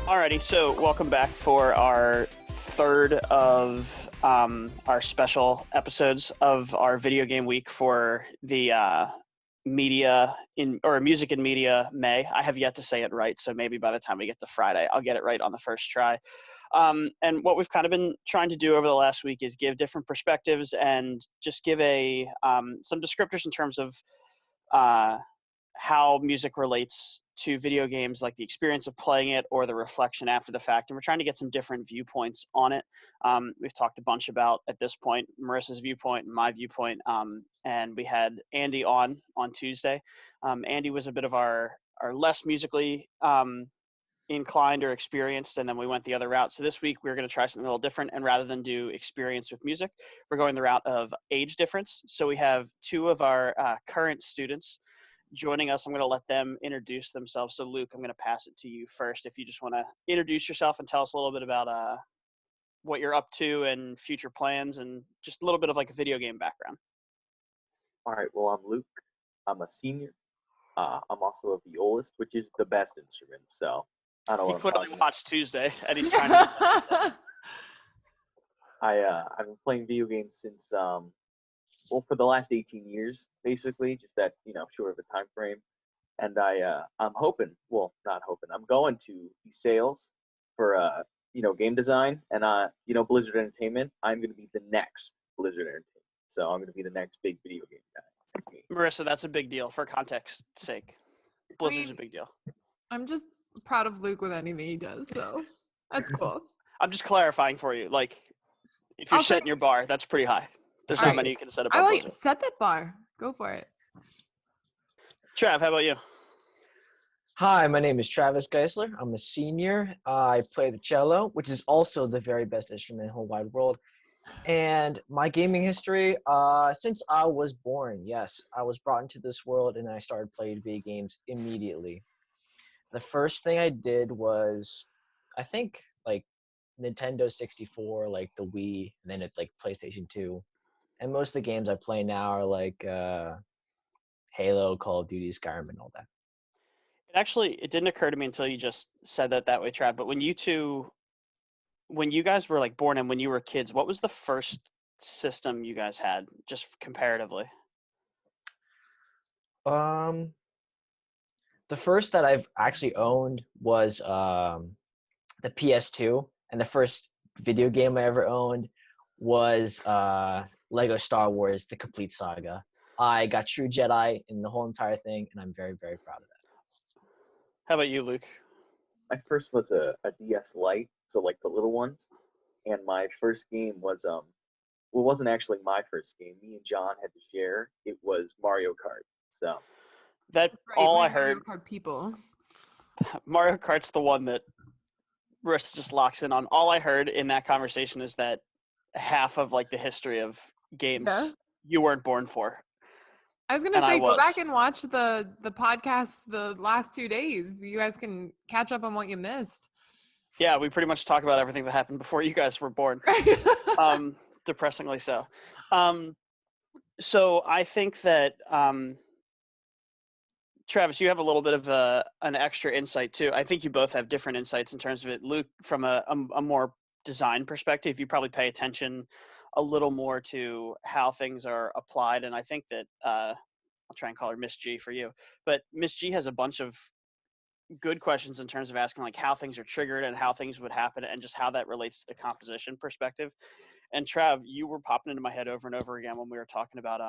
Alrighty, so welcome back for our third of our special episodes of our video game week for the music and media May. I have yet to say it right, so maybe by the time we get to Friday, I'll get it right on the first try. And what we've kind of been trying to do over the last week is give different perspectives and just give some descriptors in terms of uh, how music relates to video games, like the experience of playing it or the reflection after the fact. And we're trying to get some different viewpoints on it. We've talked a bunch about, at this point, Marissa's viewpoint and my viewpoint. And we had Andy on Tuesday. Andy was a bit of our less musically inclined or experienced, and then we went the other route. So this week we're going to try something a little different, and rather than do experience with music, we're going the route of age difference. So we have two of our current students joining us. I'm going to let them introduce themselves. So Luke, I'm going to pass it to you first. If you just want to introduce yourself and tell us a little bit about what you're up to and future plans, and just a little bit of like a video game background. All right. Well, I'm Luke. I'm a senior. I'm also a violist, which is the best instrument. So I don't know He what I'm clearly talking watched Tuesday, and he's trying to. I've been playing video games since for the last 18 years, basically, just that short of a time frame. And I'm hoping, well, not hoping, I'm going to be sales for game design and Blizzard Entertainment. I'm going to be the next Blizzard Entertainment. So I'm going to be the next big video game guy. That's me. Marissa, that's a big deal for context's sake. Blizzard's a big deal. I'm just proud of Luke with anything he does, so that's cool. I'm just clarifying for you. Like, if you're setting your bar, that's pretty high. There's not many you can set up on Blizzard. Set that bar. Go for it. Trav, how about you? Hi, my name is Travis Geisler. I'm a senior. I play the cello, which is also the very best instrument in the whole wide world. And my gaming history, since I was born, yes, I was brought into this world and I started playing video games immediately. The first thing I did was, I think, like Nintendo 64, like the Wii, and then like PlayStation 2. And most of the games I play now are like Halo, Call of Duty, Skyrim, and all that. It didn't occur to me until you just said that way, Trav, but when you guys were like born and when you were kids, what was the first system you guys had, just comparatively? The first that I've actually owned was the PS2, and the first video game I ever owned was Lego Star Wars: The Complete Saga. I got True Jedi in the whole entire thing, and I'm very, very proud of that. How about you, Luke? My first was a DS Lite, so like the little ones. And my first game was it wasn't actually my first game. Me and John had to share. It was Mario Kart. So I heard. Mario Kart people. Mario Kart's the one that Riss just locks in on. All I heard in that conversation is that half of like the history of games you weren't born for. I was gonna say, go back and watch the podcast the last 2 days. You guys can catch up on what you missed. Yeah, we pretty much talk about everything that happened before you guys were born. Depressingly so. So I think that Travis, you have a little bit of an extra insight too. I think you both have different insights in terms of it. Luke, from a more design perspective, you probably pay attention a little more to how things are applied. And I think that I'll try and call her Miss G for you, but Miss G has a bunch of good questions in terms of asking like how things are triggered and how things would happen and just how that relates to the composition perspective. And Trav, you were popping into my head over and over again when we were talking about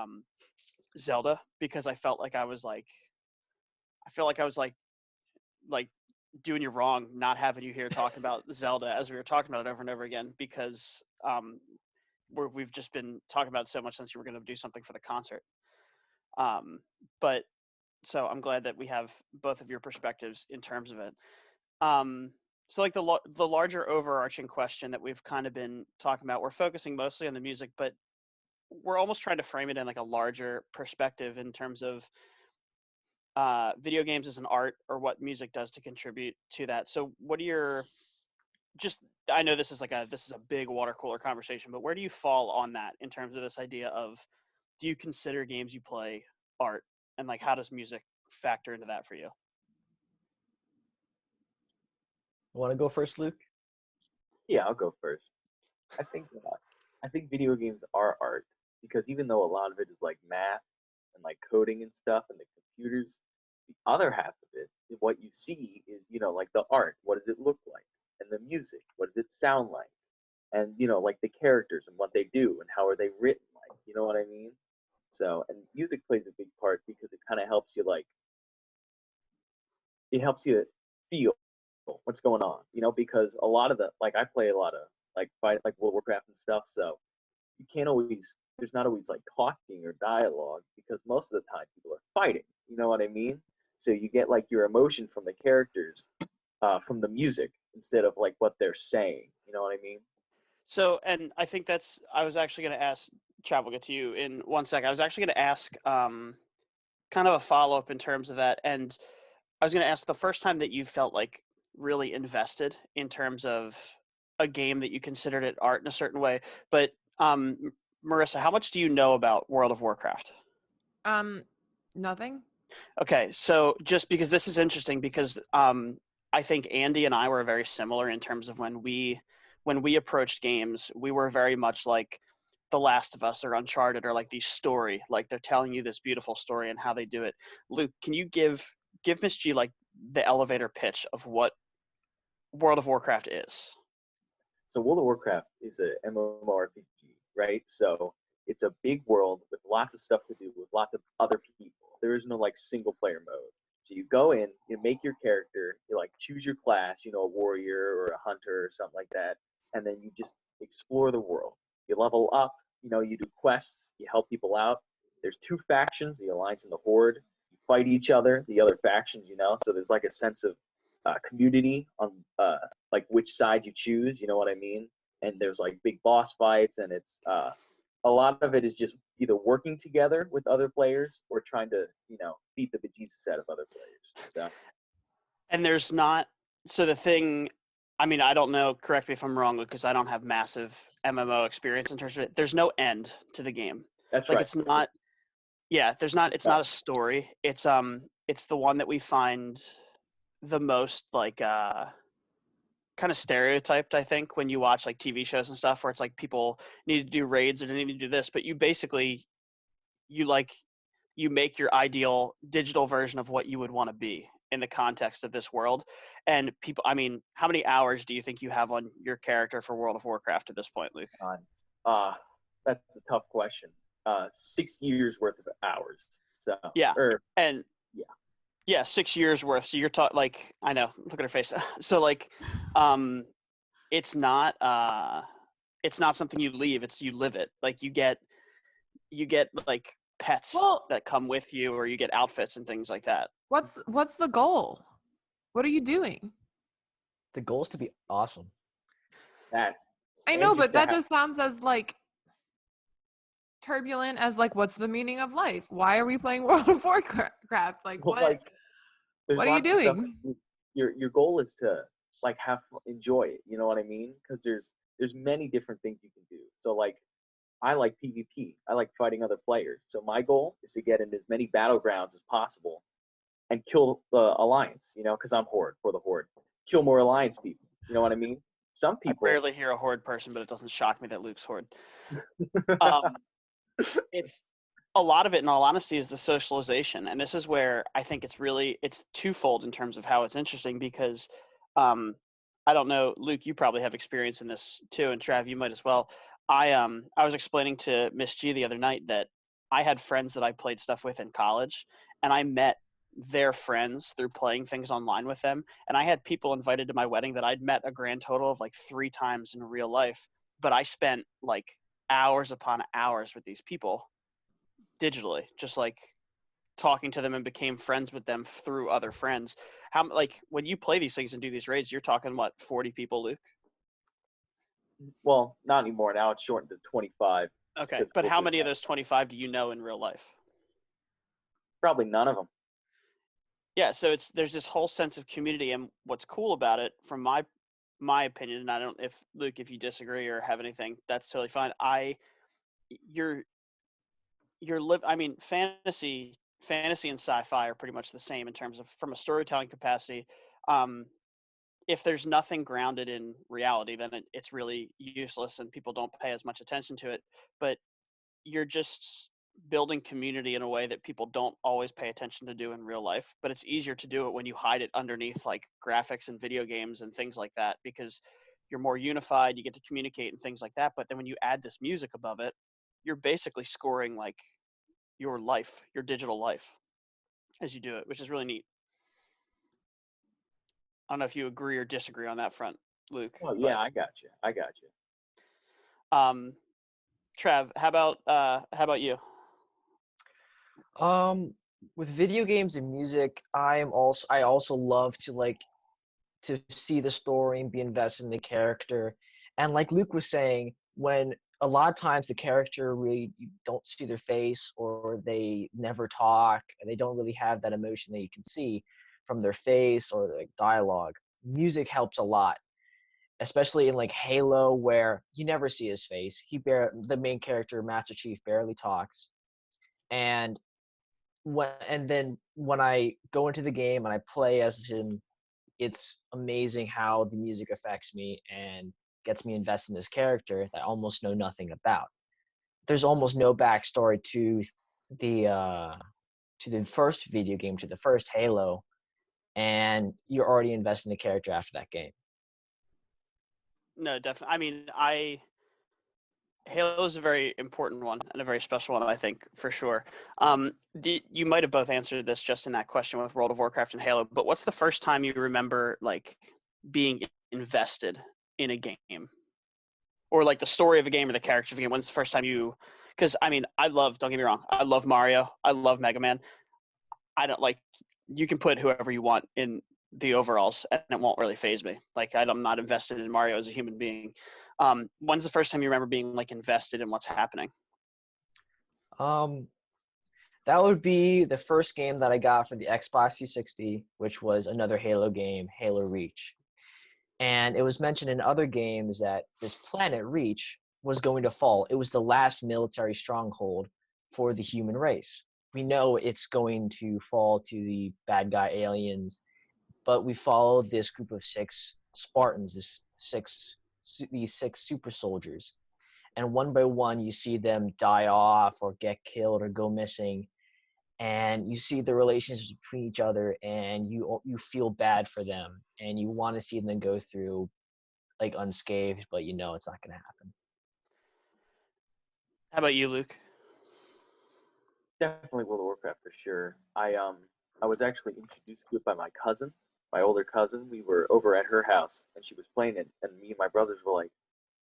Zelda, because I felt like I was like doing you wrong not having you here talking about Zelda as we were talking about it over and over again, because we've just been talking about it so much since you were going to do something for the concert. But so I'm glad that we have both of your perspectives in terms of it. So like the larger overarching question that we've kind of been talking about, we're focusing mostly on the music, but we're almost trying to frame it in like a larger perspective in terms of video games as an art, or what music does to contribute to that. So what are your, I know this is a big water cooler conversation, but where do you fall on that in terms of this idea of, do you consider games you play art, and like how does music factor into that for you? Want to go first, Luke? Yeah, I'll go first. I think I think video games are art because even though a lot of it is like math and like coding and stuff and the computers, the other half of it, what you see is like the art. What does it look like? And the music. What does it sound like? And like the characters and what they do and how are they written like. You know what I mean? So and music plays a big part because it kind of helps you feel what's going on. Because a lot of the like I play a lot of like fight like World of Warcraft and stuff, so you can't always there's not always like talking or dialogue because most of the time people are fighting. You know what I mean? So you get like your emotion from the characters, from the music instead of like what they're saying. You know what I mean? So, and I think I was actually going to ask, Trav, we'll get to you in 1 sec. I was actually going to ask kind of a follow up in terms of that. And I was going to ask the first time that you felt like really invested in terms of a game that you considered it art in a certain way. But Marissa, how much do you know about World of Warcraft? Nothing. Okay, so just because this is interesting because I think Andy and I were very similar in terms of when we approached games, we were very much like The Last of Us or Uncharted or like the story, like they're telling you this beautiful story and how they do it. Luke, can you give Miss G like the elevator pitch of what World of Warcraft is? So World of Warcraft is a MMORPG, right? So it's a big world with lots of stuff to do with lots of other people. There is no like single player mode. So you go in, you make your character, you like choose your class, a warrior or a hunter or something like that, and then you just explore the world. You level up, you do quests, you help people out. There's two factions, the Alliance and the Horde. You fight each other, the other factions, so there's like a sense of community on like which side you choose, you know what I mean? And there's like big boss fights, and it's a lot of it is just either working together with other players or trying to, beat the bejesus out of other players. So. And there's not so the thing. I mean, I don't know. Correct me if I'm wrong, because I don't have massive MMO experience in terms of it. There's no end to the game. That's like right. It's not. Yeah, there's not. It's not a story. It's the one that we find the most like kind of stereotyped, I think, when you watch like TV shows and stuff where it's like people need to do raids or they need to do this, but you basically you make your ideal digital version of what you would want to be in the context of this world. And people, I mean, how many hours do you think you have on your character for World of Warcraft at this point, Luke? That's a tough question. 6 years worth of hours. So yeah, and yeah, 6 years worth. So you're talking like, I know, look at her face. So like, it's not something you leave. It's you live it. Like you get like pets that come with you, or you get outfits and things like that. What's the goal? What are you doing? The goal is to be awesome. I know, but that just sounds as like turbulent as like, what's the meaning of life? Why are we playing World of Warcraft? Like, what? Like, what are you doing? Your goal is to like enjoy it. You know what I mean? Because there's many different things you can do. So like, I like PvP. I like fighting other players. So my goal is to get in as many battlegrounds as possible and kill the Alliance. Because I'm Horde for the Horde. Kill more Alliance people. You know what I mean? Some people. I rarely hear a Horde person, but it doesn't shock me that Luke's Horde. It's a lot of it, in all honesty, is the socialization, and this is where I think it's twofold in terms of how it's interesting because I don't know, Luke, you probably have experience in this too, and Trav, you might as well. I was explaining to Miss G the other night that I had friends that I played stuff with in college, and I met their friends through playing things online with them, and I had people invited to my wedding that I'd met a grand total of like 3 times in real life, but I spent like hours upon hours with these people digitally, just like talking to them, and became friends with them through other friends. How like when you play these things and do these raids, you're talking what, 40 people, Luke? Well, not anymore. Now it's shortened to 25. Okay, but how many of those 25 do you know in real life? Probably none of them. Yeah, so there's this whole sense of community, and what's cool about it, from my opinion, and I don't, if Luke, if you disagree or have anything, that's totally fine. I mean, fantasy and sci-fi are pretty much the same in terms of, from a storytelling capacity. if there's nothing grounded in reality, then it's really useless and people don't pay as much attention to it. But you're just building community in a way that people don't always pay attention to do in real life. But it's easier to do it when you hide it underneath like graphics and video games and things like that, because you're more unified, you get to communicate and things like that. But then when you add this music above it, you're basically scoring like your life, your digital life as you do it, which is really neat. I don't know if you agree or disagree on that front, Luke. Oh yeah, I got you. Trav, how about you? With video games and music, I also love to see the story and be invested in the character. And like Luke was saying, when a lot of times the character really, you don't see their face, or they never talk, and they don't really have that emotion that you can see from their face or like dialogue. Music helps a lot, especially in like Halo, where you never see his face. The main character, Master Chief, barely talks. And then when I go into the game and I play as him, it's amazing how the music affects me and gets me invested in this character that I almost know nothing about. There's almost no backstory to the first video game, to the first Halo, and you're already invested in the character after that game. No, definitely. I mean, Halo is a very important one and a very special one, I think, for sure. You might have both answered this just in that question with World of Warcraft and Halo, but what's the first time you remember like being invested in a game, or like the story of a game or the character of a game? When's the first time you? Because I mean, don't get me wrong, I love Mario, I love Mega Man. I don't like. You can put whoever you want in the overalls, and it won't really faze me. Like I'm not invested in Mario as a human being. When's the first time you remember being like invested in what's happening? That would be the first game that I got for the Xbox 360, which was another Halo game, Halo Reach. And it was mentioned in other games that this planet Reach was going to fall. It was the last military stronghold for the human race. We know it's going to fall to the bad guy aliens, but we follow this group of 6 Spartans, these 6 super soldiers. And one by one, you see them die off or get killed or go missing. And you see the relationships between each other, and you feel bad for them, and you want to see them go through like unscathed, but you know it's not going to happen. How about you, Luke? Definitely World of Warcraft for sure. I was actually introduced to it by my cousin, my older cousin. We were over at her house and she was playing it, and me and my brothers were like,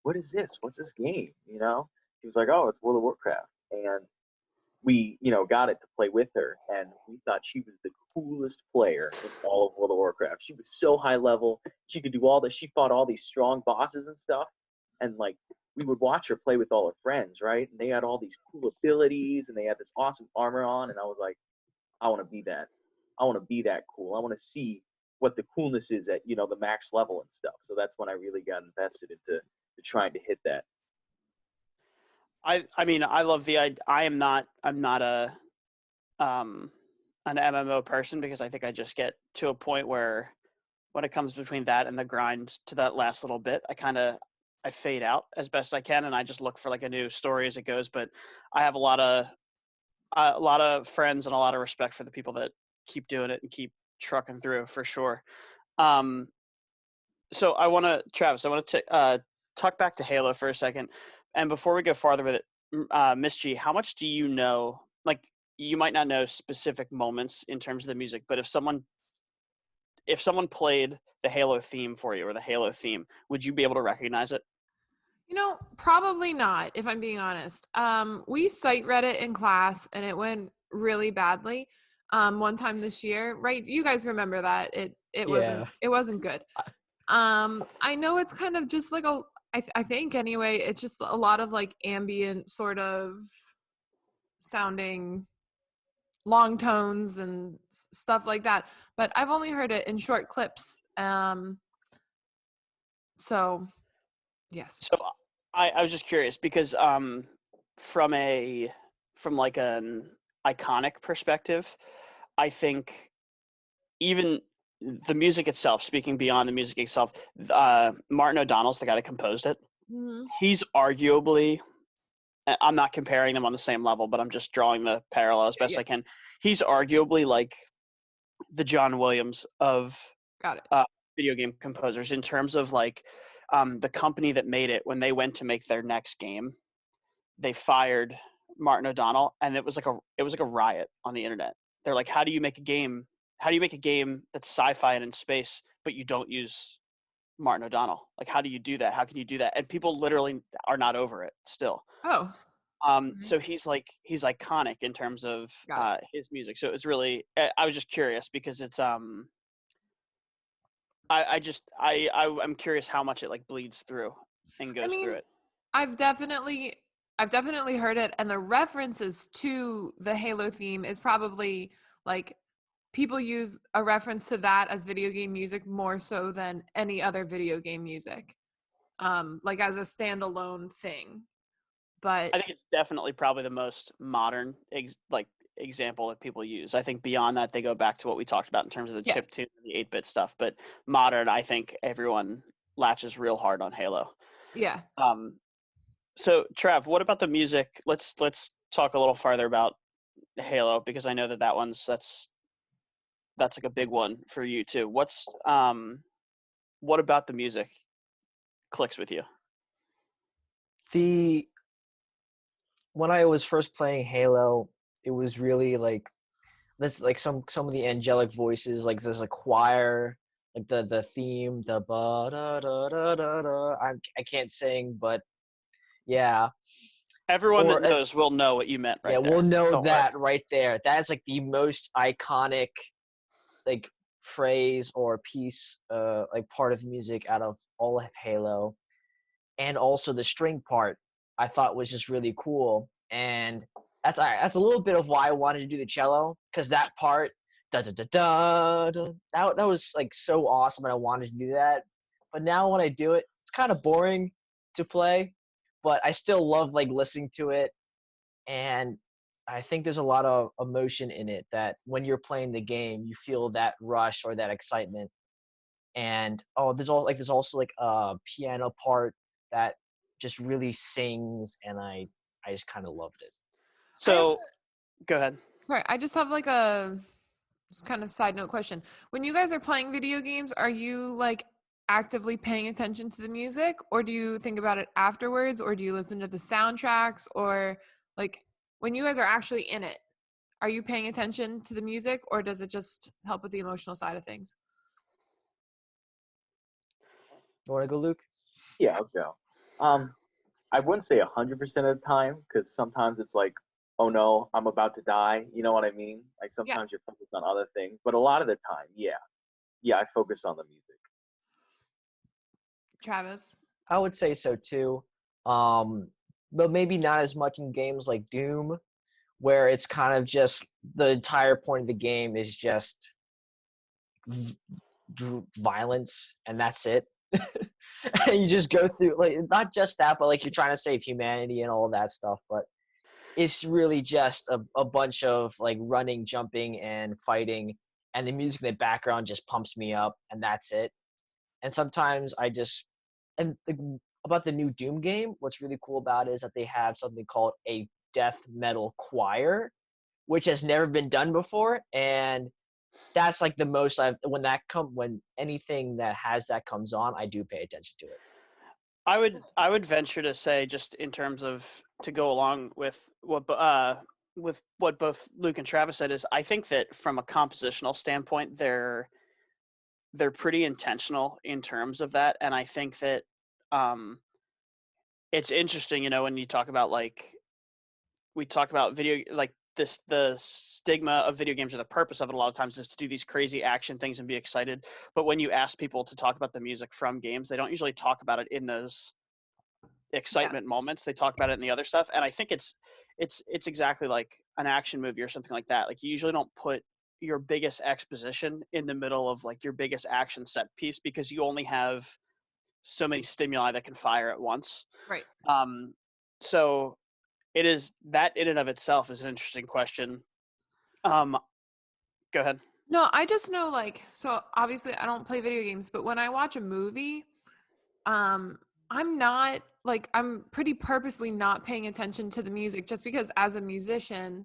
"What is this? What's this game?" You know? She was like, "Oh, it's World of Warcraft," and we, got it to play with her, and we thought she was the coolest player in all of World of Warcraft. She was so high level. She could do all this. She fought all these strong bosses and stuff, and like we would watch her play with all her friends, right? And they had all these cool abilities, and they had this awesome armor on, and I was like, I want to be that. I want to be that cool. I want to see what the coolness is at, the max level and stuff. So that's when I really got invested into trying to hit that. I mean, I love I'm not a an MMO person, because I think I just get to a point where when it comes between that and the grind to that last little bit, I fade out as best I can, and I just look for like a new story as it goes. But I have a lot of friends and a lot of respect for the people that keep doing it and keep trucking through, for sure. So Travis, I want to talk back to Halo for a second. And before we go farther with it, Miss G, how much do you know? Like, you might not know specific moments in terms of the music, but if someone played the Halo theme for you, or the Halo theme, would you be able to recognize it? Probably not, if I'm being honest. We site read it in class, and it went really badly. One time this year, right? You guys remember that it wasn't good. I know it's kind of just like I think anyway, it's just a lot of like ambient sort of sounding long tones and stuff like that. But I've only heard it in short clips. So yes. So I was just curious because from like an iconic perspective, I think even the music itself, speaking beyond the music itself, Martin O'Donnell's the guy that composed it. Mhm. He's arguably, I'm not comparing them on the same level, but I'm just drawing the parallel as best Yeah. I can. He's arguably like the John Williams of Got it. video game composers in terms of like the company that made it, when they went to make their next game, they fired Martin O'Donnell, and it was like a riot on the internet. They're like, how do you make a game that's sci-fi and in space, but you don't use Martin O'Donnell? Like, how do you do that? How can you do that? And people literally are not over it still. Oh, Mhm. So he's iconic in terms of Got his music. So it was really, I was just curious because it's I'm curious how much it like bleeds through and I goes through mean, it. I've definitely heard it, and the references to the Halo theme is probably like people use a reference to that as video game music more so than any other video game music, like as a standalone thing. But I think it's definitely probably the most modern example that people use. I think beyond that, they go back to what we talked about in terms of the Yeah. chiptune and the 8-bit stuff. But modern, I think everyone latches real hard on Halo. yeah, So Trav, what about the music? Let's talk a little farther about Halo, because I know that's like a big one for you too. What about the music clicks with you? When I was first playing Halo, it was really like this, like some of the angelic voices, like there's a choir, like the theme, the ba da da da da da. I can't sing, but yeah. Everyone that Or knows will know what you meant right yeah, there. we'll know Don't worry. that right there. That's like the most iconic like phrase or piece, like part of music out of all of Halo. And also the string part I thought was just really cool. And that's a little bit of why I wanted to do the cello, because that part, da da da da, da that was like so awesome, and I wanted to do that. But now when I do it, it's kind of boring to play, but I still love like listening to it. And I think there's a lot of emotion in it that when you're playing the game, you feel that rush or that excitement. And there's also like a piano part that just really sings, and I just kind of loved it. So go ahead. sorry, I just have like a just kind of side note question. When you guys are playing video games, are you like actively paying attention to the music, or do you think about it afterwards, or do you listen to the soundtracks, or like when you guys are actually in it, are you paying attention to the music, or does it just help with the emotional side of things? You want to go, Luke? Yeah, I'll go. I wouldn't say 100% of the time, because sometimes it's like, oh no, I'm about to die. You know what I mean? Like sometimes you're focused on other things, but a lot of the time, yeah, I focus on the music. Travis? I would say so too. But maybe not as much in games like Doom, where it's kind of just the entire point of the game is just violence, and that's it. And you just go through, like, not just that, but like you're trying to save humanity and all of that stuff. But it's really just a bunch of like running, jumping, and fighting, and the music in the background just pumps me up, and that's it. And sometimes about the new Doom game, what's really cool about it is that they have something called a death metal choir, which has never been done before. And that's like the most when anything that has that comes on, I do pay attention to it. I would venture to say, just in terms of to go along with what both Luke and Travis said, is I think that from a compositional standpoint, they're pretty intentional in terms of that. And I think that it's interesting, when you talk about we talk about video, like the stigma of video games, or the purpose of it a lot of times is to do these crazy action things and be excited. But when you ask people to talk about the music from games, they don't usually talk about it in those excitement moments. They talk about it in the other stuff. And I think it's exactly like an action movie or something like that. Like, you usually don't put your biggest exposition in the middle of like your biggest action set piece, because you only have so many stimuli that can fire at once. Right. So it is that in and of itself is an interesting question. Go ahead. No, I just know like, so obviously I don't play video games, but when I watch a movie, um, I'm not like, I'm pretty purposely not paying attention to the music just because as a musician,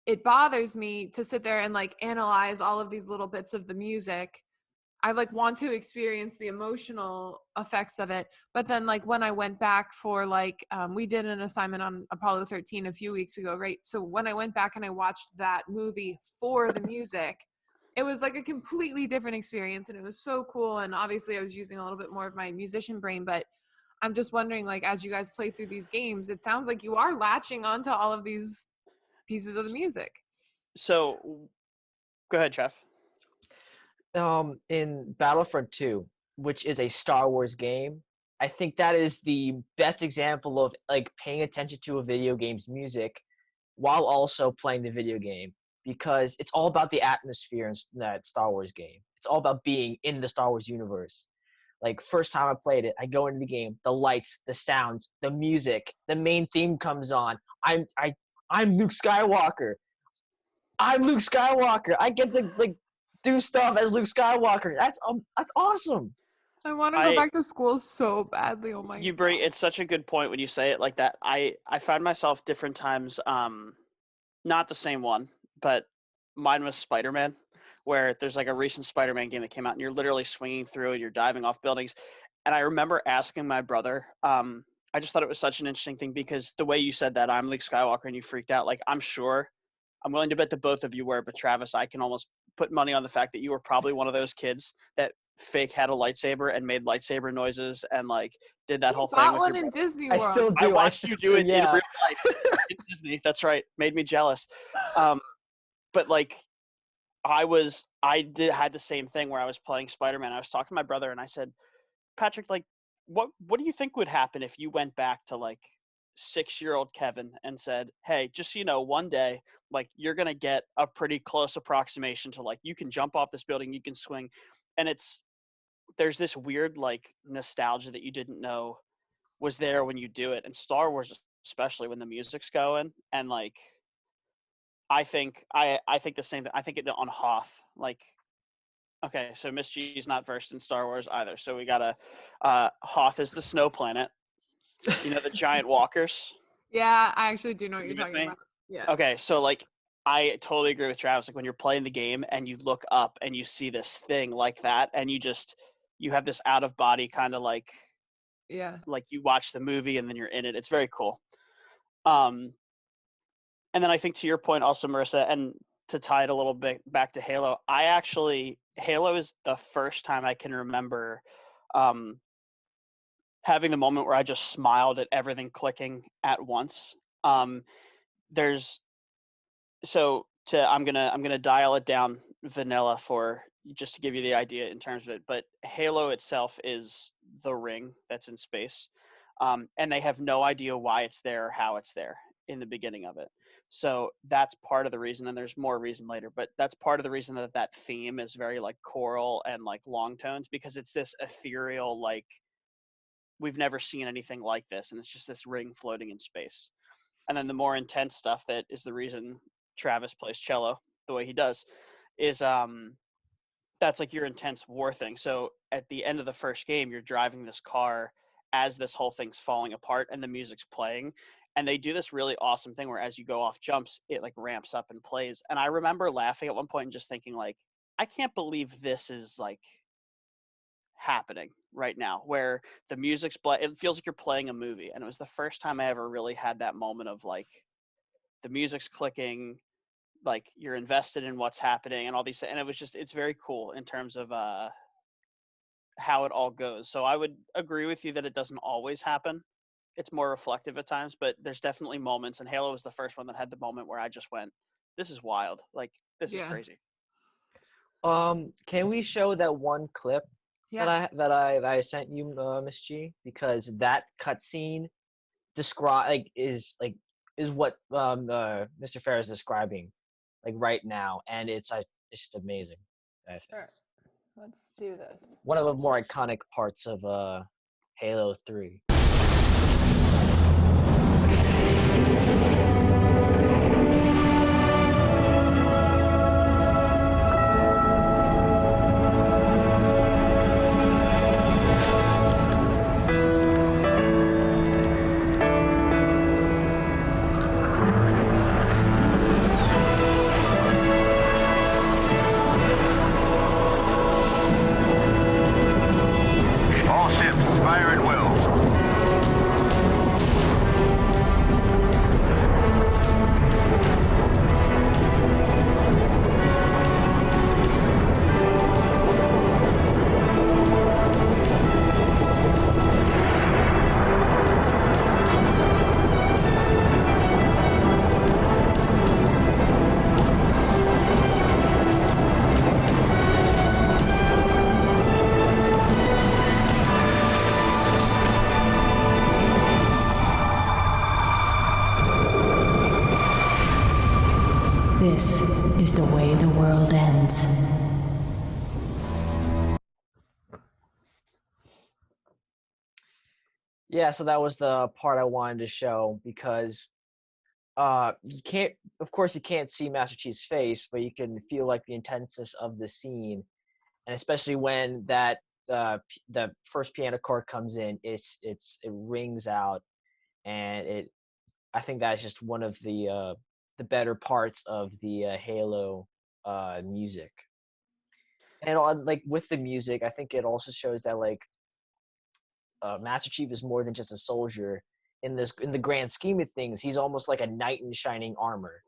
it bothers me to sit there and like analyze all of these little bits of the music. I like want to experience the emotional effects of it. But then like when I went back for like we did an assignment on Apollo 13 a few weeks ago, right? So when I went back and I watched that movie for the music, it was like a completely different experience and it was so cool. And obviously I was using a little bit more of my musician brain, but I'm just wondering, like, as you guys play through these games, it sounds like you are latching onto all of these pieces of the music. So go ahead, Jeff. In Battlefront 2, which is a Star Wars game, I think that is the best example of like paying attention to a video game's music while also playing the video game, because it's all about the atmosphere in that Star Wars game. It's all about being in the Star Wars universe. Like first time I played it, I go into the game, the lights, the sounds, the music, the main theme comes on. I'm Luke Skywalker. I'm Luke Skywalker. I get to like do stuff as Luke Skywalker. That's awesome. I want to go back to school so badly. Oh my You God. bring it's such a good point when you say it like that. I found myself different times, not the same one, but mine was Spider-Man, where there's like a recent Spider-Man game that came out and you're literally swinging through and you're diving off buildings. And I remember asking my brother, I just thought it was such an interesting thing because the way you said that I'm Luke Skywalker and you freaked out, like I'm willing to bet that both of you were, but Travis, I can almost put money on the fact that you were probably one of those kids that fake had a lightsaber and made lightsaber noises and like did that whole thing Bought with one your in Disney I World. still I do. watched you do it in yeah. real life in Disney. That's right. Made me jealous. But like I had the same thing where I was playing Spider-Man. I was talking to my brother and I said, Patrick, like what do you think would happen if you went back to like 6-year-old Kevin and said, hey, just so you know, one day, like you're gonna get a pretty close approximation to like you can jump off this building, you can swing. And there's this weird like nostalgia that you didn't know was there when you do it. And Star Wars especially when the music's going and like I think the same thing. I think it on Hoth. Like, okay, so Miss G's not versed in Star Wars either. So we got Hoth is the snow planet. You know the giant walkers. Yeah, I actually do know what You you're with talking me? about. Yeah. Okay, so like I totally agree with Travis. Like when you're playing the game and you look up and you see this thing like that, and you have this out of body kind of like Yeah. you watch the movie and then you're in it. It's very cool. And then I think to your point also, Marissa, and to tie it a little bit back to Halo, Halo is the first time I can remember having the moment where I just smiled at everything clicking at once. I'm gonna dial it down vanilla for just to give you the idea in terms of it. But Halo itself is the ring that's in space, and they have no idea why it's there or how it's there in the beginning of it. So that's part of the reason, and there's more reason later, but that's part of the reason that theme is very like choral and like long tones, because it's this ethereal, like we've never seen anything like this, and it's just this ring floating in space. And then the more intense stuff that is the reason Travis plays cello the way he does is that's like your intense war thing. So at the end of the first game, you're driving this car as this whole thing's falling apart and the music's playing. And they do this really awesome thing where as you go off jumps, it like ramps up and plays. And I remember laughing at one point and just thinking like, I can't believe this is like happening right now, where the music's it feels like you're playing a movie. And it was the first time I ever really had that moment of like the music's clicking, like you're invested in what's happening and all these, and it's very cool in terms of how it all goes. So I would agree with you that it doesn't always happen. It's more reflective at times, but there's definitely moments, and Halo was the first one that had the moment where I just went, this is wild. Like, this is crazy. Can we show that one clip that I sent you, Miss G? Because that cutscene is what Mr. Farah is describing, like right now, and it's just amazing. I think. Sure. Let's do this. One of the more iconic parts of Halo 3. This is the way the world ends. Yeah, so that was the part I wanted to show because you can't, of course, you can't see Master Chief's face, but you can feel like the intenseness of the scene, and especially when the first piano chord comes in, it rings out, and I think that's just one of the better parts of the Halo music. And like with the music, I think it also shows that like Master Chief is more than just a soldier in the grand scheme of things. He's almost like a knight in shining armor.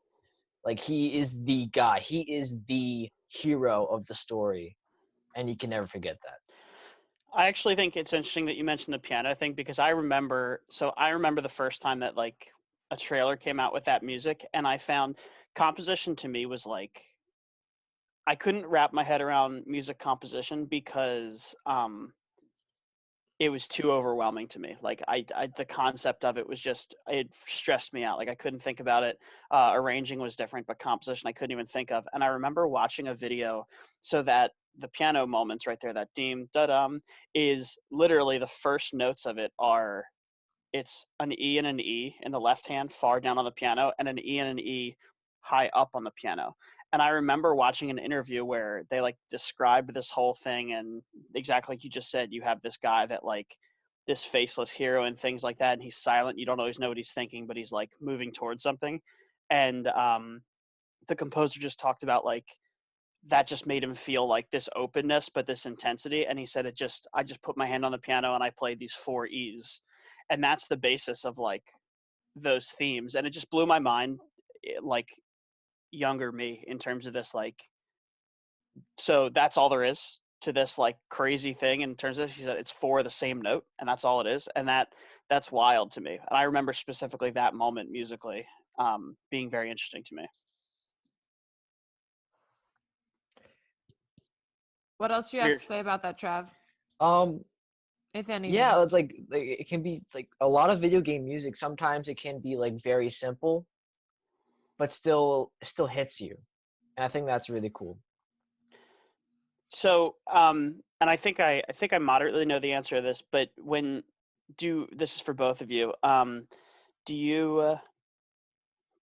Like he is the guy. He is the hero of the story, and you can never forget that. I actually think it's interesting that you mentioned the piano thing because I remember the first time that like a trailer came out with that music, and I found composition to me was like I couldn't wrap my head around music composition because it was too overwhelming to me. Like the concept of it was just, it stressed me out. Like I couldn't think about it. Arranging was different, but composition I couldn't even think of. And I remember watching a video so that the piano moments right there, that deem da dum, is literally the first notes of it are, it's an E and an E in the left hand far down on the piano, and an E and an E high up on the piano. And I remember watching an interview where they like described this whole thing, and exactly like you just said, you have this guy that like this faceless hero and things like that, and he's silent, you don't always know what he's thinking, but he's like moving towards something. And the composer just talked about like that just made him feel like this openness but this intensity, and he said I just put my hand on the piano and I played these 4 E's, and that's the basis of like those themes. And it just blew my mind, like younger me, in terms of this like, so that's all there is to this like crazy thing in terms of, she said it's 4 the same note and that's all it is, and that's wild to me. And I remember specifically that moment musically being very interesting to me. What else do you have to say about that, Trav? If anything. Yeah, it's like it can be like a lot of video game music. Sometimes it can be like very simple, but still hits you, and I think that's really cool. So, and I think I moderately know the answer to this, but this is for both of you. Do you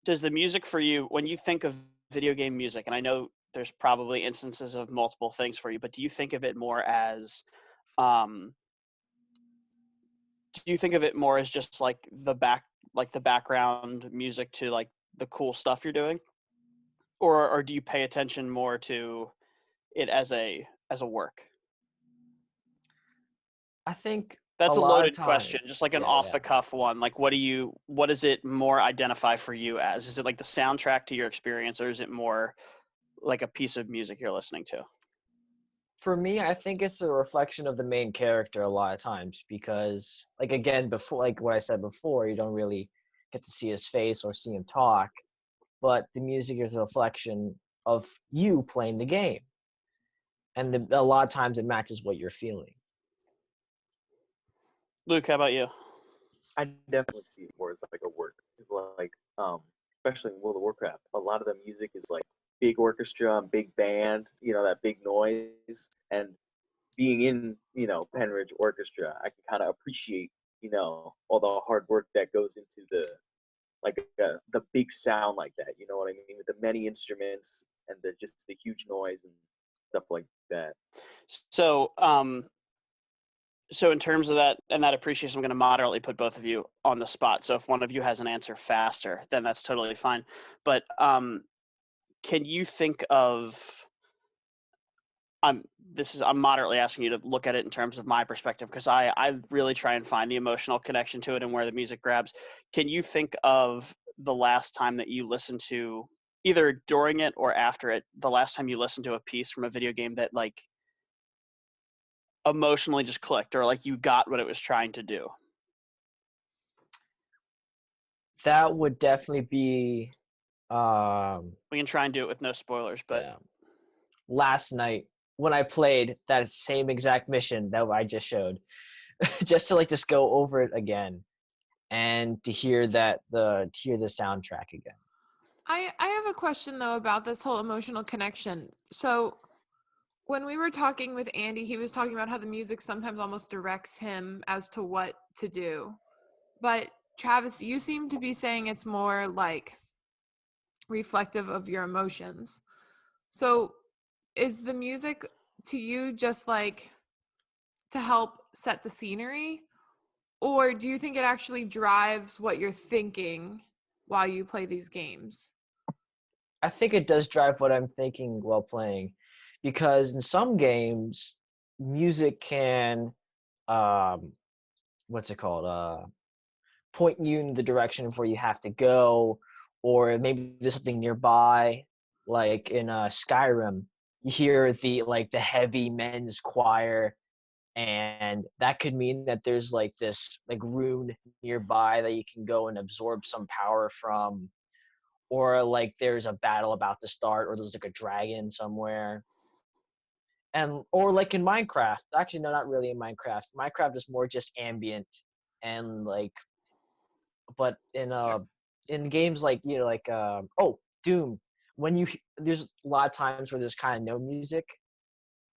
does the music for you, when you think of video game music, and I know there's probably instances of multiple things for you, but do you think of it more as just like the background music to like the cool stuff you're doing, or do you pay attention more to it as a work? I think that's a loaded question, just like an off the cuff one. Like what does it more identify for you as? Is it like the soundtrack to your experience, or is it more like a piece of music you're listening to? For me, I think it's a reflection of the main character a lot of times, because like again, before, like what I said before, you don't really get to see his face or see him talk, but the music is a reflection of you playing the game, and a lot of times it matches what you're feeling. Luke, how about you? I definitely see it more as like a work. It's like, especially in World of Warcraft, a lot of the music is like big orchestra, big band, that big noise. And being in, Penridge Orchestra, I can kind of appreciate, all the hard work that goes into the big sound like that. You know what I mean? With the many instruments and just the huge noise and stuff like that. So in terms of that and that appreciation, I'm going to moderately put both of you on the spot. So if one of you has an answer faster, then that's totally fine. But can you think of, I'm moderately asking you to look at it in terms of my perspective, because I really try and find the emotional connection to it and where the music grabs. Can you think of the last time that you listened to, either during it or after it, the last time you listened to a piece from a video game that like emotionally just clicked, or like you got what it was trying to do? That would definitely be we can try and do it with no spoilers, but last night when I played that same exact mission that I just showed, just to just go over it again and to hear the soundtrack again. I have a question though about this whole emotional connection. So when we were talking with Andy, he was talking about how the music sometimes almost directs him as to what to do. But Travis, you seem to be saying it's more like reflective of your emotions. So is the music to you just like to help set the scenery? Or do you think it actually drives what you're thinking while you play these games? I think it does drive what I'm thinking while playing, because in some games, music can, um, what's it called? Point you in the direction of where you have to go, or maybe there's something nearby. Like in Skyrim, you hear the heavy men's choir, and that could mean that there's like this like rune nearby that you can go and absorb some power from, or like there's a battle about to start, or there's like a dragon somewhere. And or like in Minecraft, actually no, not really in Minecraft. Minecraft is more just ambient, and like, but Sure. in games like, oh, Doom, when there's a lot of times where there's kind of no music,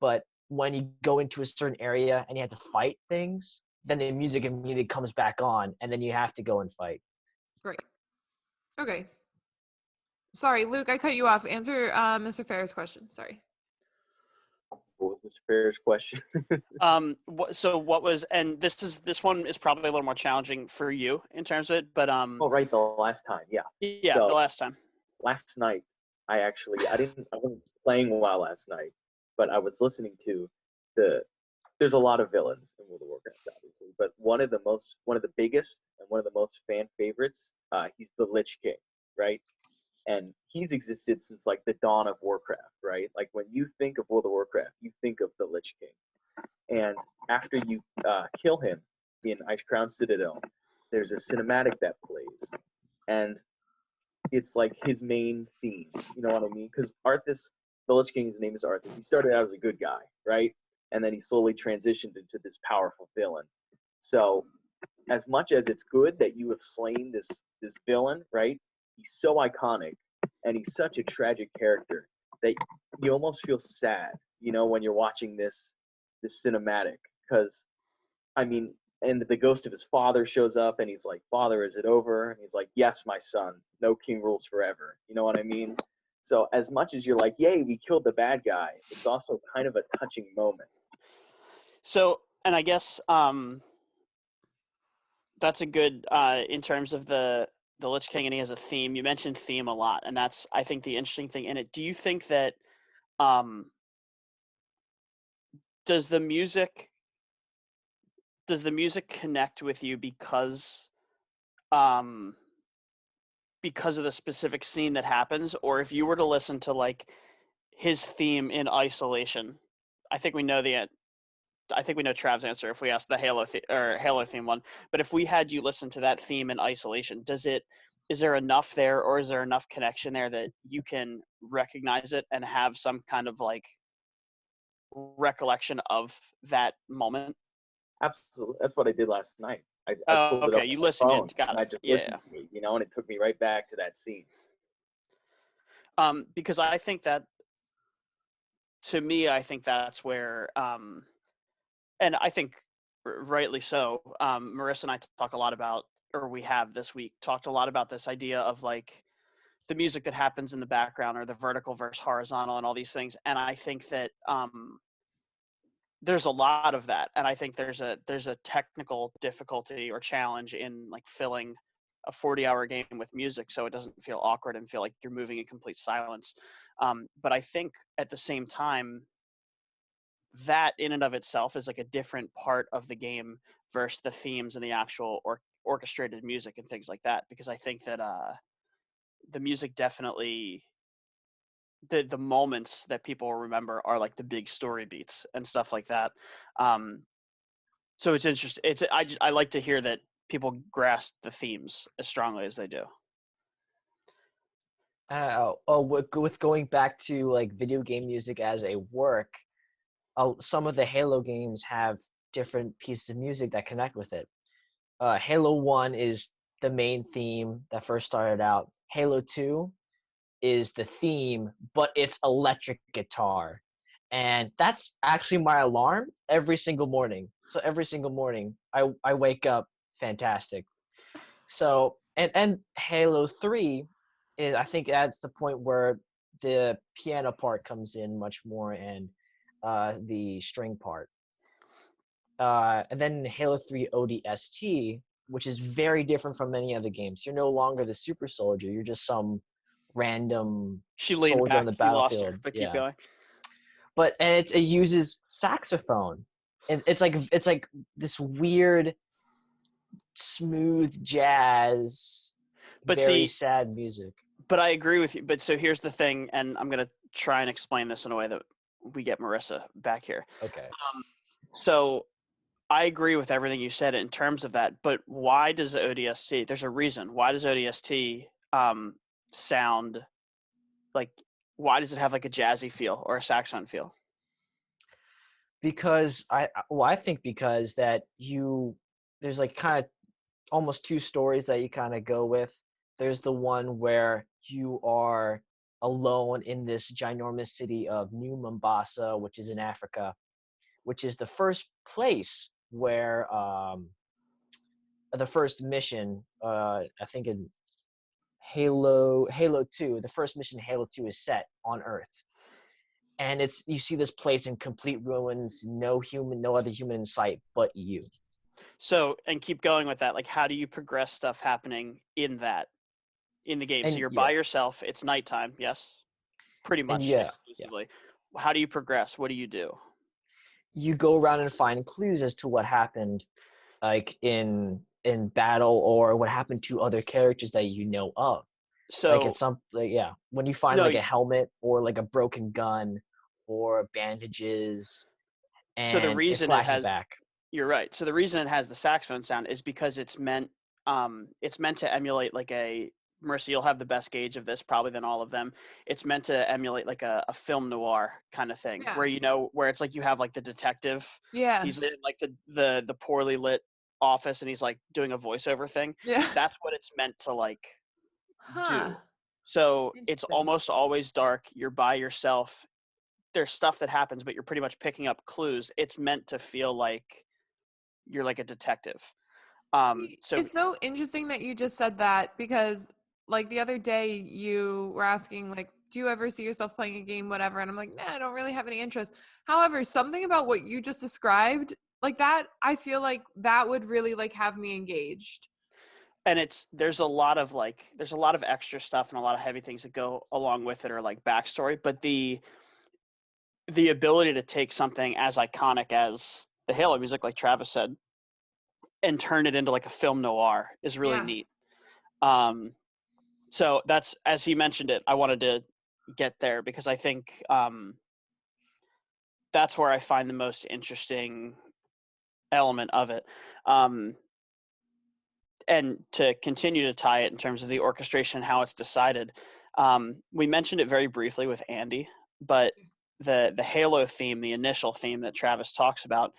but when you go into a certain area and you have to fight things, then the music immediately comes back on, and then you have to go and fight. Great. Okay. Sorry, Luke, I cut you off. Answer Mr. Ferris' question. Sorry. What was Mr. Ferris' question? So what was, and this one is probably a little more challenging for you in terms of it, but Oh, right, the last time, yeah. yeah, So the last time. last night, I wasn't playing WoW last night, but I was listening to there's a lot of villains in World of Warcraft, obviously, but one of the biggest and one of the most fan favorites, he's the Lich King, right? And he's existed since like the dawn of Warcraft, right? Like when you think of World of Warcraft, you think of the Lich King. And after you kill him in Icecrown Citadel, there's a cinematic that plays, and it's like his main theme. You know what I mean? Because Arthas, the Lich King's name is Arthas. He started out as a good guy, right? And then he slowly transitioned into this powerful villain. So, as much as it's good that you have slain this villain, right? He's so iconic, and he's such a tragic character that you almost feel sad, when you're watching this cinematic. Because, I mean, and the ghost of his father shows up, and he's like, "Father, is it over?" And he's like, "Yes, my son. No king rules forever." You know what I mean? So as much as you're like, "Yay, we killed the bad guy," it's also kind of a touching moment. So, and I guess that's a good in terms of the Lich King, and he has a theme. You mentioned theme a lot, and that's, I think, the interesting thing in it. Do you think that um, does the music connect with you um, because of the specific scene that happens, or if you were to listen to like his theme in isolation? I think we know Trav's answer if we ask the Halo theme one. But if we had you listen to that theme in isolation, is there enough there, or is there enough connection there that you can recognize it and have some kind of like recollection of that moment? Absolutely, that's what I did last night. I Oh, pulled it okay. up You on my listened in. phone, Got and it. I just Yeah. listened to it, and it took me right back to that scene. Because I think that, to me, I think that's where, and I think rightly so. Marissa and I talk a lot about, or we have this week talked a lot about this idea of like the music that happens in the background, or the vertical versus horizontal, and all these things. And I think that there's a lot of that, and I think there's a technical difficulty or challenge in like filling a 40-hour game with music so it doesn't feel awkward and feel like you're moving in complete silence. But I think at the same time, that in and of itself is like a different part of the game versus the themes and the actual orchestrated music and things like that, because I think that the music definitely, the moments that people remember are like the big story beats and stuff like that. um so it's interesting. I like to hear that people grasp the themes as strongly as they do. With going back to like video game music as a work, some of the Halo games have different pieces of music that connect with it. Halo 1 is the main theme that first started out. Halo 2 is the theme, but it's electric guitar. And that's actually my alarm every single morning. So every single morning I wake up fantastic. So and Halo 3 is, I think, that's the point where the piano part comes in much more, and the string part. And then Halo 3 ODST, which is very different from many other games. You're no longer the super soldier. You're just some random She leaned soldier on back. the You lost her, battlefield. but keep Yeah, going. but and it uses saxophone, and it's like this weird, smooth jazz, But very see, sad music. but I agree with you. But so here's the thing, and I'm gonna try and explain this in a way that we get Marissa back here. Okay. So I agree with everything you said in terms of that, but why does ODST? There's a reason. Why does ODST sound like? Why does it have like a jazzy feel or a saxophone feel? Because I think because that there's like kind of almost two stories that you kind of go with. There's the one where you are alone in this ginormous city of New Mombasa, which is in Africa, which is the first place where the first mission, I think in Halo 2, the first mission in Halo 2 is set on Earth. And you see this place in complete ruins, no other human in sight but you. So, and keep going with that. Like, how do you progress stuff happening in the game? So And you're yeah, by yourself. It's nighttime. Yes, pretty and much yeah, yeah. exclusively. How do you progress? What do you do? You go around and find clues as to what happened, like in battle, or what happened to other characters that you know of. Like So it's yeah, when you find no, like a helmet or like a broken gun or bandages, so the and it reason it flashes has back. you're right. So the reason it has the saxophone sound is because it's meant to emulate like a Mercy, you'll have the best gauge of this probably than all of them. It's meant to emulate like a film noir kind of thing Yeah. where where it's like you have like the detective. Yeah. He's in like the poorly lit office and he's like doing a voiceover thing. Yeah. That's what it's meant to like Huh. do. So it's Interesting. almost always dark. You're by yourself. There's stuff that happens, but you're pretty much picking up clues. It's meant to feel like you're like a detective. See, So it's so interesting that you just said that because like the other day you were asking like, do you ever see yourself playing a game, whatever? And I'm like, nah, I don't really have any interest. However, something about what you just described, like that, I feel like that would really like have me engaged. and there's a lot of extra stuff and a lot of heavy things that go along with it or like backstory, but the ability to take something as iconic as the Halo music, like Travis said, and turn it into like a film noir is really Yeah. neat. So that's, as he mentioned it, I wanted to get there because I think that's where I find the most interesting element of it. And to continue to tie it in terms of the orchestration and how it's decided, we mentioned it very briefly with Andy, but the Halo theme, the initial theme that Travis talks about,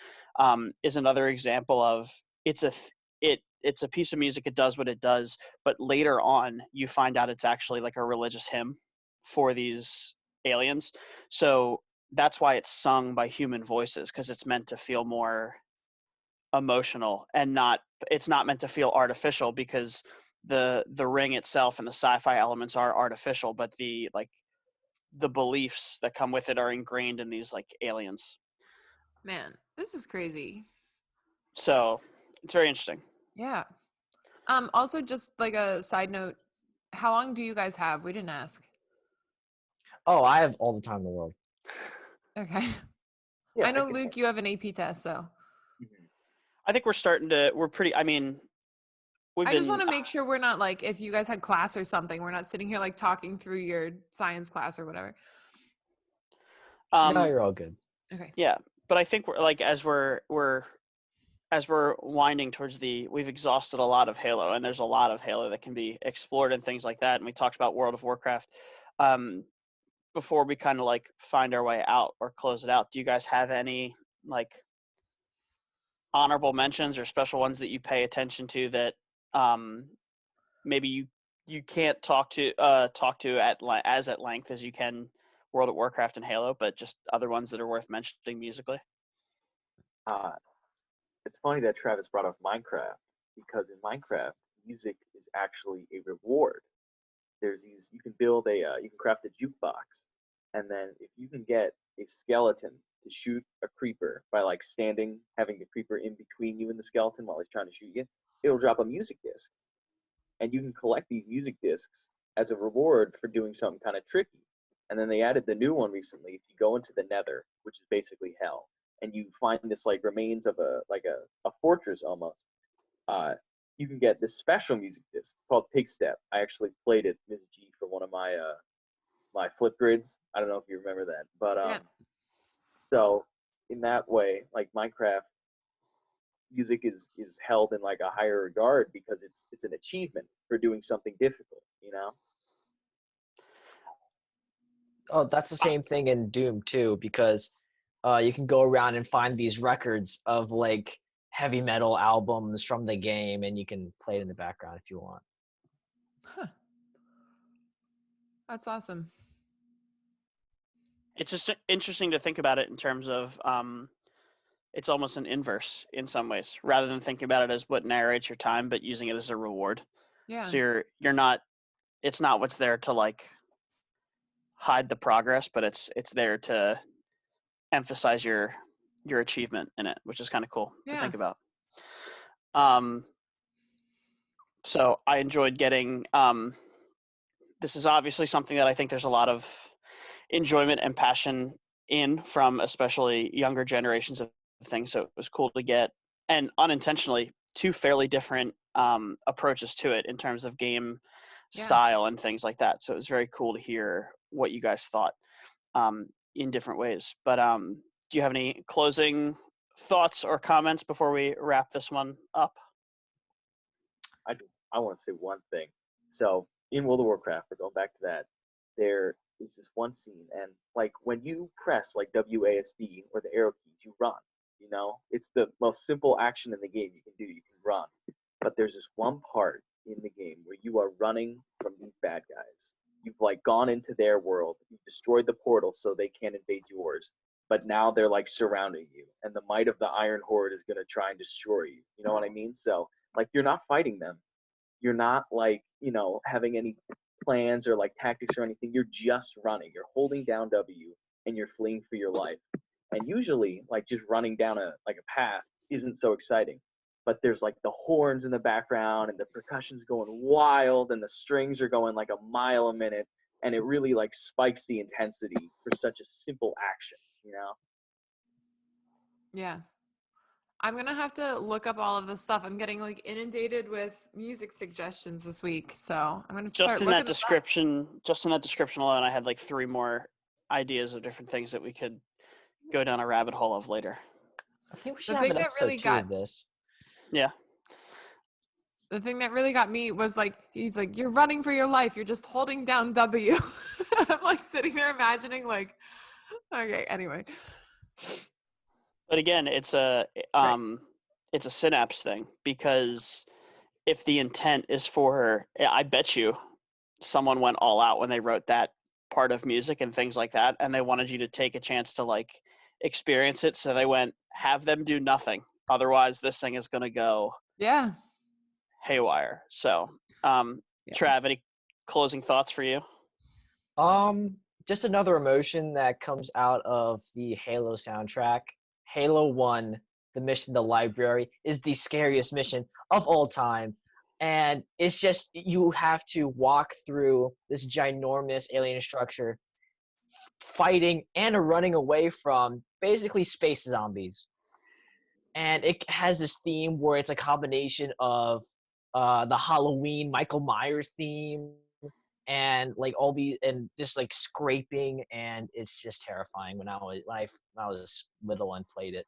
is another example of it's a piece of music. It does what it does, but later on you find out it's actually like a religious hymn for these aliens. So that's why it's sung by human voices, because it's meant to feel more emotional and it's not meant to feel artificial, because the ring itself and the sci-fi elements are artificial, but the beliefs that come with it are ingrained in these like aliens. Man, this is crazy. So it's very interesting. Yeah. Also just like a side note, how long do you guys have? We didn't ask. Oh, I have all the time in the world. Okay. Yeah, I know, can- Luke, you have an AP test, so Mhm. I think we're pretty, I mean, I just want to make sure we're not like, if you guys had class or something, we're not sitting here like talking through your science class or whatever. No, you're all good. Okay. Yeah, but I think we're like, as we're winding towards we've exhausted a lot of Halo, and there's a lot of Halo that can be explored and things like that. And we talked about World of Warcraft. Before we kind of like find our way out or close it out, do you guys have any like honorable mentions or special ones that you pay attention to that maybe you you can't talk to at length as you can World of Warcraft and Halo, but just other ones that are worth mentioning musically. Uh, it's funny that Travis brought up Minecraft because in Minecraft, music is actually a reward. There's these you can build you can craft a jukebox, and then if you can get a skeleton to shoot a creeper by like having the creeper in between you and the skeleton while he's trying to shoot you, it'll drop a music disc, and you can collect these music discs as a reward for doing something kind of tricky. And then they added the new one recently. If you go into the Nether, which is basically hell, and you find this like remains of a fortress almost, you can get this special music disc called Pigstep. I actually played it, Ms. G, for one of my flip grids. I don't know if you remember that, but Yeah. so in that way, like Minecraft music is held in like a higher regard because it's an achievement for doing something difficult, you know? Oh, that's the same thing in Doom too, because you can go around and find these records of like heavy metal albums from the game, and you can play it in the background if you want. Huh. That's awesome. It's just interesting to think about it in terms of it's almost an inverse in some ways, rather than thinking about it as what narrates your time, but using it as a reward. Yeah. So you're not. It's not what's there to like hide the progress, but it's there to emphasize your achievement in it, which is kind of cool to think about. So I enjoyed getting. This is obviously something that I think there's a lot of enjoyment and passion in from especially younger generations of things. So it was cool to get, and unintentionally, two fairly different approaches to it in terms of game style and things like that. So it was very cool to hear what you guys thought in different ways. But do you have any closing thoughts or comments before we wrap this one up? I want to say one thing. So in World of Warcraft, we're going back to that. There is this one scene, and like when you press like WASD or the arrow keys, you run. You know, it's the most simple action in the game you can do. You can run, but there's this one part in the game where you are running from these bad guys. You've like gone into their world. You've destroyed the portal so they can't invade yours. But now they're like surrounding you, and the might of the Iron Horde is gonna try and destroy you. You know what I mean? So like you're not fighting them. You're not like, you know, having any plans or like tactics or anything. You're just running. You're holding down W and you're fleeing for your life. And usually like just running down a path isn't so exciting. But there's like the horns in the background and the percussion's going wild and the strings are going like a mile a minute, and it really like spikes the intensity for such a simple action, you know? Yeah. I'm going to have to look up all of this stuff. I'm getting like inundated with music suggestions this week. So I'm going to start Just in looking that description, alone, I had like 3 more ideas of different things that we could go down a rabbit hole of later. I think we should The have thing an that episode really 2 got- of this. Yeah. The thing that really got me was like, he's like, you're running for your life. You're just holding down W. I'm like sitting there imagining like, okay, anyway. But again, it's a synapse thing, because if the intent is for, I bet you someone went all out when they wrote that part of music and things like that, and they wanted you to take a chance to like experience it. So they went, have them do nothing. Otherwise this thing is going to go haywire. So, Trav, any closing thoughts for you? Just another emotion that comes out of the Halo soundtrack. Halo 1, the mission, the library, is the scariest mission of all time. And it's just, you have to walk through this ginormous alien structure, fighting and running away from basically space zombies. And it has this theme where it's a combination of the Halloween Michael Myers theme and like all the and just like scraping, and it's just terrifying when I was little and played it.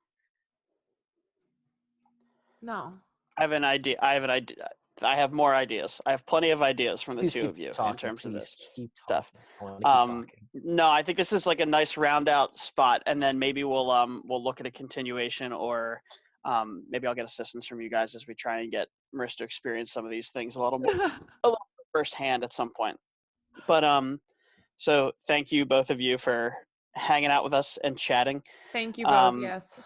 No. I have an idea. I have more ideas. I have plenty of ideas from the Please two keep of you talking, in terms of please this keep stuff. talking. I wanna keep talking. No, I think this is like a nice round out spot, and then maybe we'll look at a continuation, or maybe I'll get assistance from you guys as we try and get Marissa to experience some of these things a little more firsthand at some point. But so thank you both of you for hanging out with us and chatting. Thank you both. Um, Yes.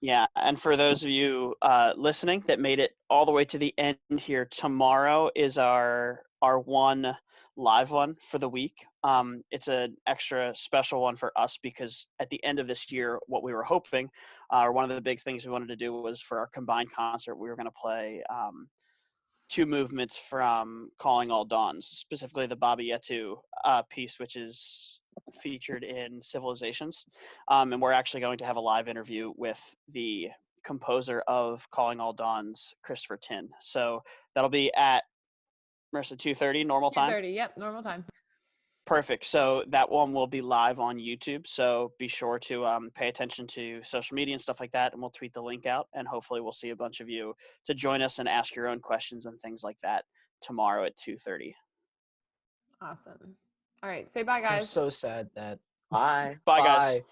Yeah, and for those of you listening that made it all the way to the end here, tomorrow is our one live one for the week. It's an extra special one for us because at the end of this year, what we were hoping, or one of the big things we wanted to do was for our combined concert, we were going to play two movements from Calling All Dawns, specifically the Baba Yetu piece, which is featured in Civilizations. And we're actually going to have a live interview with the composer of Calling All Dawns, Christopher Tin. So that'll be at Marissa 2:30 normal time. 2:30. Yep, normal time. Perfect. So that one will be live on YouTube. So be sure to pay attention to social media and stuff like that. And we'll tweet the link out. And hopefully we'll see a bunch of you to join us and ask your own questions and things like that tomorrow at 2:30. Awesome. All right. Say bye, I'm guys. so sad that. Bye. Bye, guys.